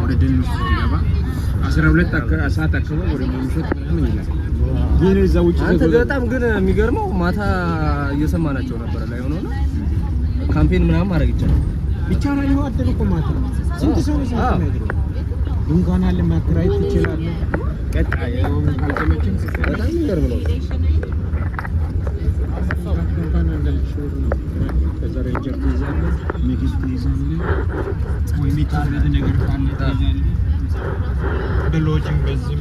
ወደ ደን ውስጥ ይገባ 12 ሰዓት አካባቢ ወደ መምሸት ምናምን ይላል። ግን እዛ ውጪ በጣም ግን የሚገርመው ማታ እየሰማናቸው ነበር ላይ ሆኖ ነው ካምፔን ምናምን ማድረግ ይቻላል ነው አደረ እኮ ማታ ስንት ሰው ነው ድንኳን አለ ማከራየት ትችላለህ። ቀጣይ ያው ካልተመቸኝ በጣም ይገርም ነው። ድንኳን እንደልሽው ነው ከዛሬ ጀርባ ይዛል ምግብ ይዛል ወይ ሚታረድ ነገር ካለ ይዛል በሎጂንግ በዚህ